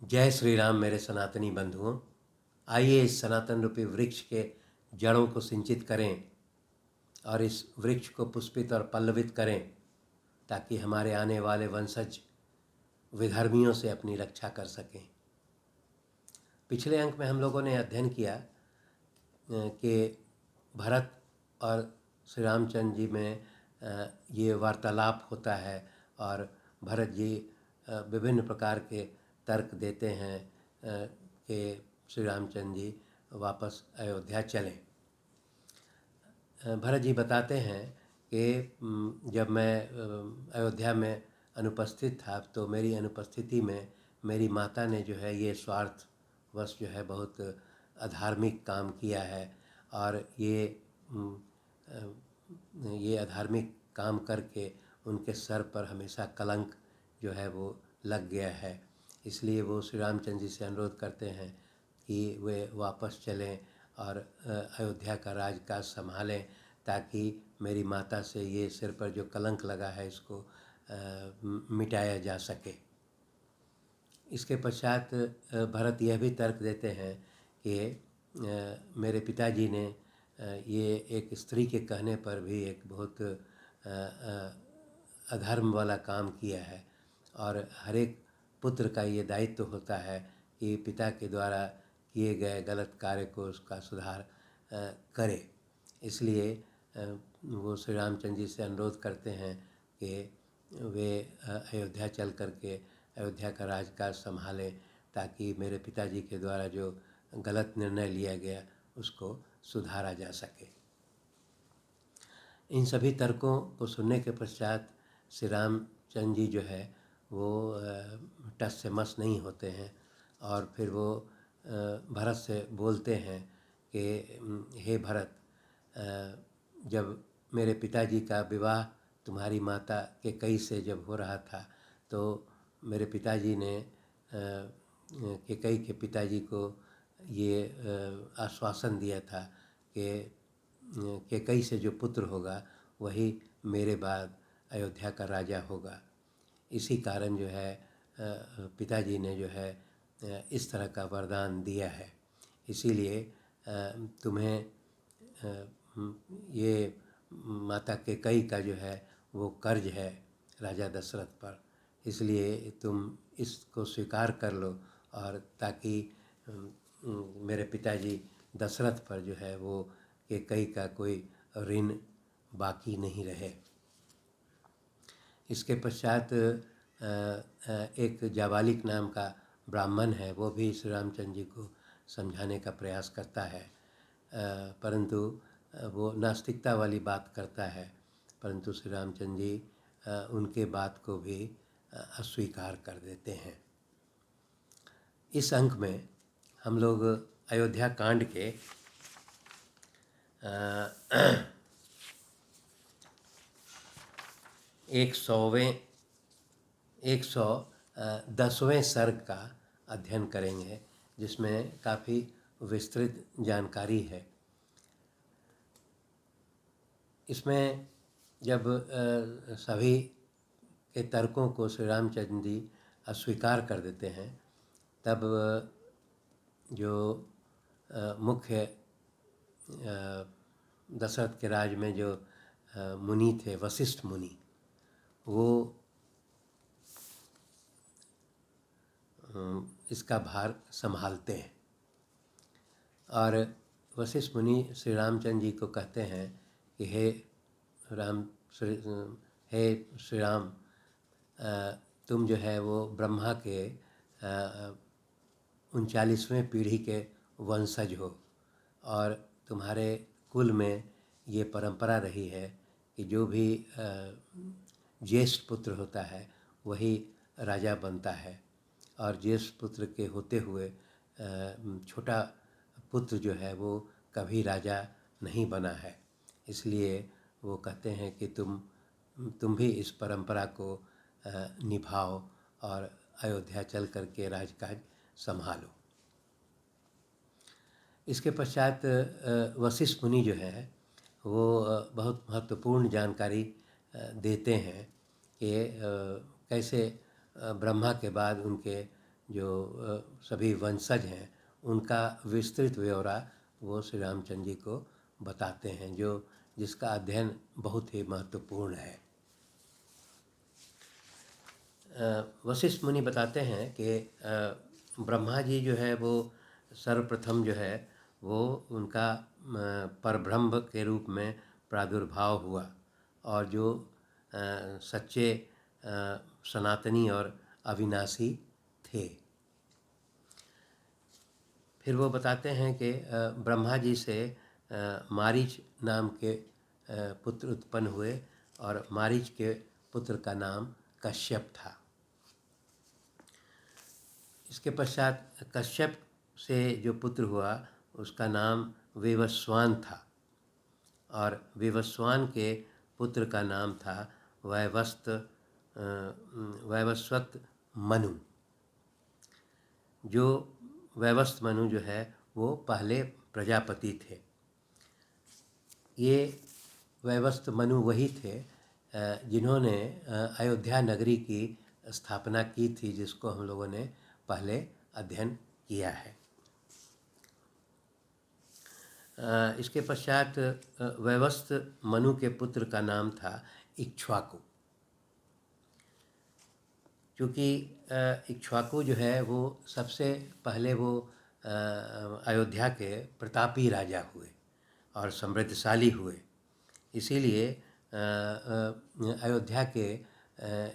जय श्री राम मेरे सनातनी बंधुओं। आइए इस सनातन रूपी वृक्ष के जड़ों को सिंचित करें और इस वृक्ष को पुष्पित और पल्लवित करें ताकि हमारे आने वाले वंशज विधर्मियों से अपनी रक्षा कर सकें। पिछले अंक में हम लोगों ने अध्ययन किया कि भरत और श्री रामचंद्र जी में ये वार्तालाप होता है और भरत जी विभिन्न प्रकार के तर्क देते हैं कि श्री रामचंद्र जी वापस अयोध्या चलें। भरत जी बताते हैं कि जब मैं अयोध्या में अनुपस्थित था तो मेरी अनुपस्थिति में मेरी माता ने जो है ये स्वार्थवश जो है बहुत अधार्मिक काम किया है और ये अधार्मिक काम करके उनके सर पर हमेशा कलंक जो है वो लग गया है। इसलिए वो श्री रामचंद्र जी से अनुरोध करते हैं कि वे वापस चलें और अयोध्या का राजकाज संभालें ताकि मेरी माता से ये सिर पर जो कलंक लगा है इसको मिटाया जा सके। इसके पश्चात भरत यह भी तर्क देते हैं कि मेरे पिताजी ने ये एक स्त्री के कहने पर भी एक बहुत अधर्म वाला काम किया है और हर एक पुत्र का ये दायित्व होता है कि पिता के द्वारा किए गए गलत कार्य को उसका सुधार करे। इसलिए वो श्री रामचंद्र जी से अनुरोध करते हैं कि वे अयोध्या चल करके अयोध्या का राजकाज संभालें ताकि मेरे पिताजी के द्वारा जो गलत निर्णय लिया गया उसको सुधारा जा सके। इन सभी तर्कों को सुनने के पश्चात श्री रामचंद्र जी जो है वो टस से मस नहीं होते हैं और फिर वो भरत से बोलते हैं कि हे भरत, जब मेरे पिताजी का विवाह तुम्हारी माता कैकेयी से जब हो रहा था तो मेरे पिताजी ने कैकेयी के पिताजी को ये आश्वासन दिया था कि कैकेयी से जो पुत्र होगा वही मेरे बाद अयोध्या का राजा होगा। इसी कारण जो है पिताजी ने जो है इस तरह का वरदान दिया है। इसीलिए तुम्हें ये माता कैकेयी का जो है वो कर्ज है राजा दशरथ पर, इसलिए तुम इसको स्वीकार कर लो और ताकि मेरे पिताजी दशरथ पर जो है वो कैकेयी का कोई ऋण बाकी नहीं रहे। इसके पश्चात एक जाबालिक नाम का ब्राह्मण है, वो भी श्री रामचंद्र जी को समझाने का प्रयास करता है, परंतु वो नास्तिकता वाली बात करता है, परंतु श्री रामचंद्र जी उनके बात को भी अस्वीकार कर देते हैं। इस अंक में हम लोग अयोध्या कांड के 110वें सर्ग का अध्ययन करेंगे जिसमें काफ़ी विस्तृत जानकारी है। इसमें जब सभी के तर्कों को श्री रामचंद्र जी अस्वीकार कर देते हैं तब जो मुख्य दशरथ के राज में जो मुनि थे, वशिष्ठ मुनि, वो इसका भार संभालते हैं और वशिष्ठ मुनि श्री रामचंद्र जी को कहते हैं कि हे श्री राम, तुम जो है वो ब्रह्मा के 39वें पीढ़ी के वंशज हो और तुम्हारे कुल में ये परंपरा रही है कि जो भी ज्येष्ठ पुत्र होता है वही राजा बनता है और ज्येष्ठ पुत्र के होते हुए छोटा पुत्र जो है वो कभी राजा नहीं बना है। इसलिए वो कहते हैं कि तुम भी इस परंपरा को निभाओ और अयोध्या चल करके राजकाज संभालो। इसके पश्चात वशिष्ठ मुनि जो है वो बहुत महत्वपूर्ण जानकारी देते हैं कि कैसे ब्रह्मा के बाद उनके जो सभी वंशज हैं उनका विस्तृत ब्यौरा वो श्री रामचंद्र जी को बताते हैं, जिसका अध्ययन बहुत ही महत्वपूर्ण है। वशिष्ठ मुनि बताते हैं कि ब्रह्मा जी जो है वो सर्वप्रथम जो है वो उनका परब्रह्म के रूप में प्रादुर्भाव हुआ, और जो सच्चे सनातनी और अविनाशी थे। फिर वो बताते हैं कि ब्रह्मा जी से मारीच नाम के पुत्र उत्पन्न हुए, और मारीच के पुत्र का नाम कश्यप था। इसके पश्चात कश्यप से जो पुत्र हुआ उसका नाम विवस्वान था, और विवस्वान के पुत्र का नाम था वैवस्वत मनु। जो वैवस्वत मनु जो है वो पहले प्रजापति थे। ये वैवस्वत मनु वही थे जिन्होंने अयोध्या नगरी की स्थापना की थी, जिसको हम लोगों ने पहले अध्ययन किया है। इसके पश्चात वैवस्वत मनु के पुत्र का नाम था इक्ष्वाकु। क्योंकि इक्ष्वाकु जो है वो सबसे पहले वो अयोध्या के प्रतापी राजा हुए और समृद्धशाली हुए, इसीलिए अयोध्या के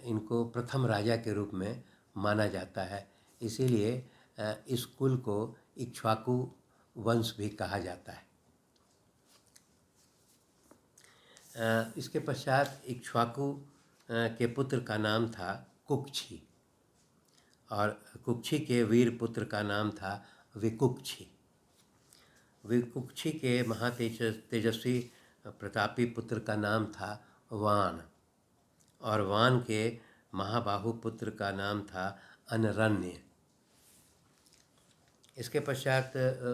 इनको प्रथम राजा के रूप में माना जाता है। इसीलिए इस कुल को इक्ष्वाकु वंश भी कहा जाता है। इसके पश्चात इक्ष्वाकु के पुत्र का नाम था कुक्षी, और कुक्षी के वीर पुत्र का नाम था विकुक्षी। विकुक्षी के तेजस्वी प्रतापी पुत्र का नाम था वान, और वान के महाबाहु पुत्र का नाम था अनरण्य। इसके पश्चात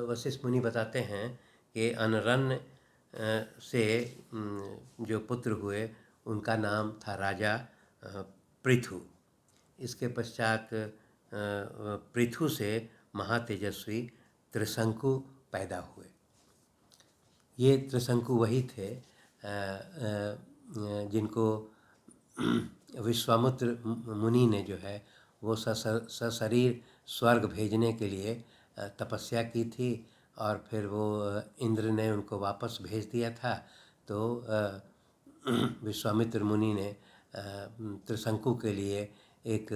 वशिष्ठ मुनि बताते हैं कि अनरण्य से जो पुत्र हुए उनका नाम था राजा पृथु। इसके पश्चात पृथु से महातेजस्वी त्रिशंकु पैदा हुए। ये त्रिशंकु वही थे जिनको विश्वामित्र मुनि ने जो है वो सशरीर स्वर्ग भेजने के लिए तपस्या की थी, और फिर वो इंद्र ने उनको वापस भेज दिया था। तो विश्वामित्र मुनि ने त्रिशंकु के लिए एक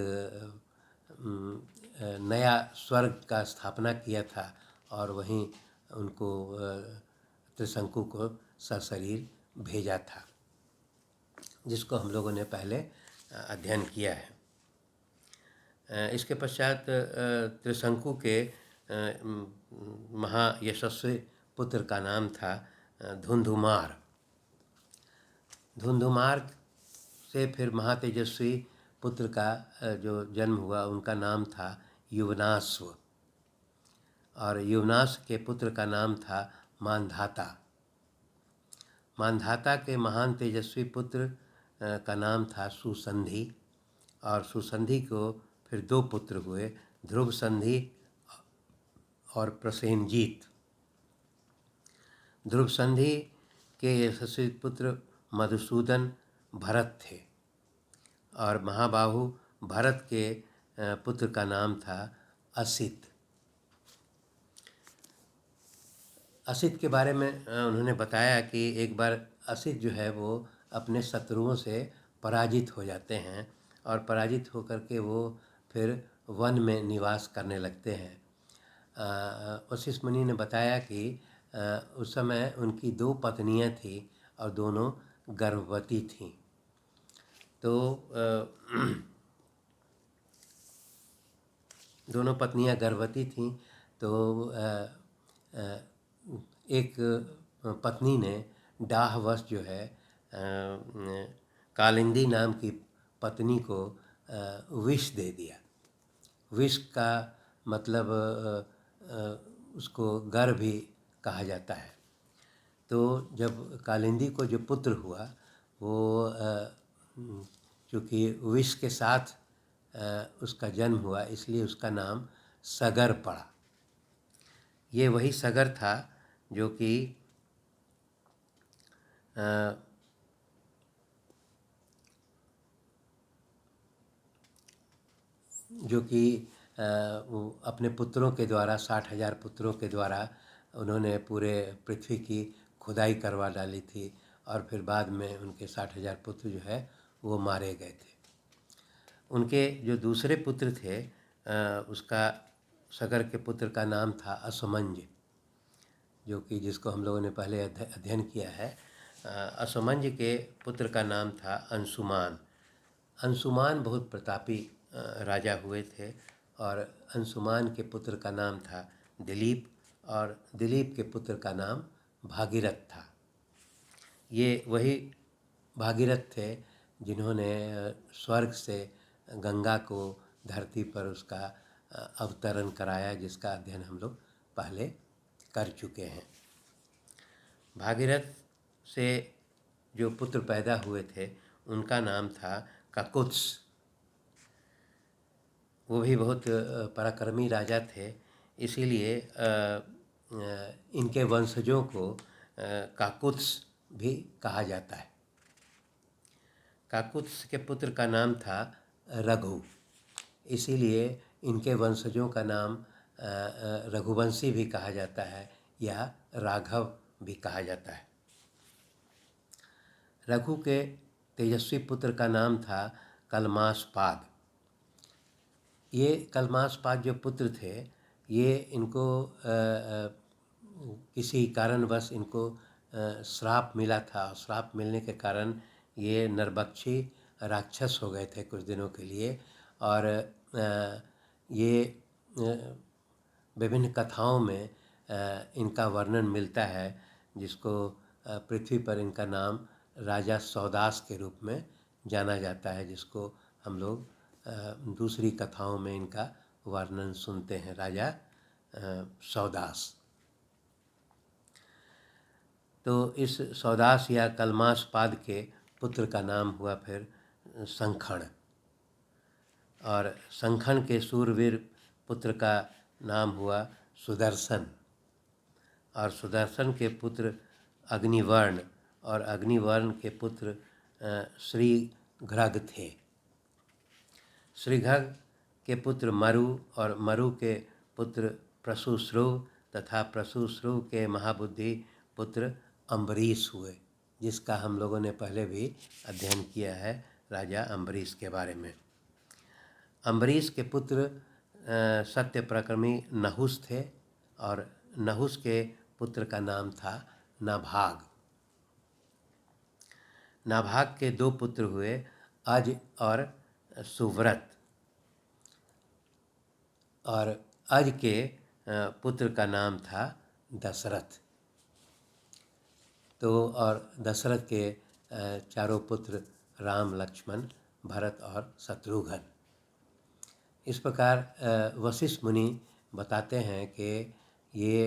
नया स्वर्ग का स्थापना किया था, और वहीं उनको त्रिशंकु को सशरीर भेजा था, जिसको हम लोगों ने पहले अध्ययन किया है। इसके पश्चात त्रिशंकु के महायशस्वी पुत्र का नाम था धुंधुमार। धुंधुमार से फिर महातेजस्वी पुत्र का जो जन्म हुआ उनका नाम था युवनाश्व, और युवनाश के पुत्र का नाम था मानधाता। मानधाता के महान तेजस्वी पुत्र का नाम था सुसंधि, और सुसंधि को फिर दो पुत्र हुए, ध्रुव संधि और प्रसेनजीत। ध्रुव संधि के यशस्वी पुत्र मधुसूदन भरत थे, और महाबाहु भरत के पुत्र का नाम था असित। असित के बारे में उन्होंने बताया कि एक बार असित जो है वो अपने शत्रुओं से पराजित हो जाते हैं, और पराजित होकर के वो फिर वन में निवास करने लगते हैं। वशिष्ठ मुनि ने बताया कि उस समय उनकी दो पत्नियां थीं और दोनों गर्भवती थीं। तो दोनों पत्नियां गर्भवती थीं। तो एक पत्नी ने डाहवश जो है कालिंदी नाम की पत्नी को विष दे दिया। विष का मतलब उसको गर भी कहा जाता है। तो जब कालिंदी को जो पुत्र हुआ वो चूँकि विष के साथ उसका जन्म हुआ, इसलिए उसका नाम सगर पड़ा। ये वही सगर था जो कि वो अपने पुत्रों के द्वारा 60,000 पुत्रों के द्वारा उन्होंने पूरे पृथ्वी की खुदाई करवा डाली थी, और फिर बाद में उनके 60,000 पुत्र जो है वो मारे गए थे। उनके जो दूसरे पुत्र थे, उसका सगर के पुत्र का नाम था असमंज, जो कि जिसको हम लोगों ने पहले अध्ययन किया है। असमंज के पुत्र का नाम था अंशुमान। अंशुमान बहुत प्रतापी राजा हुए थे, और अंशुमान के पुत्र का नाम था दिलीप, और दिलीप के पुत्र का नाम भागीरथ था। ये वही भागीरथ थे जिन्होंने स्वर्ग से गंगा को धरती पर उसका अवतरण कराया, जिसका अध्ययन हम लोग पहले कर चुके हैं। भागीरथ से जो पुत्र पैदा हुए थे उनका नाम था काकुत्स। वो भी बहुत पराक्रमी राजा थे, इसीलिए इनके वंशजों को काकुत्स भी कहा जाता है। काकुत्स के पुत्र का नाम था रघु, इसीलिए इनके वंशजों का नाम रघुवंशी भी कहा जाता है या राघव भी कहा जाता है। रघु के तेजस्वी पुत्र का नाम था कलमासपाद। ये कलमासपाद जो पुत्र थे, ये इनको किसी कारणवश इनको श्राप मिला था। श्राप मिलने के कारण ये नरभक्षी राक्षस हो गए थे कुछ दिनों के लिए, और ये विभिन्न कथाओं में इनका वर्णन मिलता है, जिसको पृथ्वी पर इनका नाम राजा सौदास के रूप में जाना जाता है, जिसको हम लोग दूसरी कथाओं में इनका वर्णन सुनते हैं, राजा सौदास। तो इस सौदास या कलमासपाद के पुत्र का नाम हुआ फिर संखण, और संखण के सूरवीर पुत्र का नाम हुआ सुदर्शन, और सुदर्शन के पुत्र अग्निवर्ण, और अग्निवर्ण के पुत्र श्रीघ्रग थे। श्रीघ्रग के पुत्र मरु, और मरु के पुत्र प्रसूश्रुव, तथा प्रसूश्रुव के महाबुद्धि पुत्र अम्बरीश हुए, जिसका हम लोगों ने पहले भी अध्ययन किया है, राजा अम्बरीश के बारे में। अम्बरीश के पुत्र सत्य पराक्रमी नहुस थे, और नहुस के पुत्र का नाम था नाभाग। नाभाग के दो पुत्र हुए, अज और सुव्रत, और अज के पुत्र का नाम था दशरथ। तो और दशरथ के चारों पुत्र राम, लक्ष्मण, भरत और शत्रुघ्न। इस प्रकार वशिष्ठ मुनि बताते हैं कि ये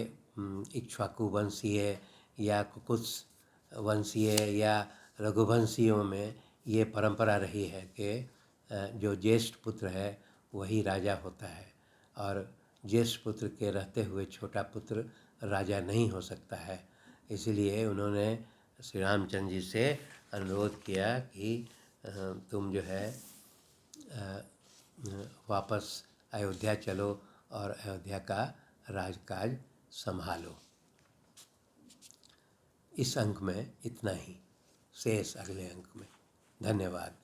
इक्ष्वाकु वंशीय या कुकुत्स वंशीय या रघुवंशियों में ये परंपरा रही है कि जो ज्येष्ठ पुत्र है वही राजा होता है, और ज्येष्ठ पुत्र के रहते हुए छोटा पुत्र राजा नहीं हो सकता है। इसीलिए उन्होंने श्री रामचंद्र जी से अनुरोध किया कि तुम जो है वापस अयोध्या चलो और अयोध्या का राजकाज संभालो। इस अंक में इतना ही, शेष अगले अंक में। धन्यवाद।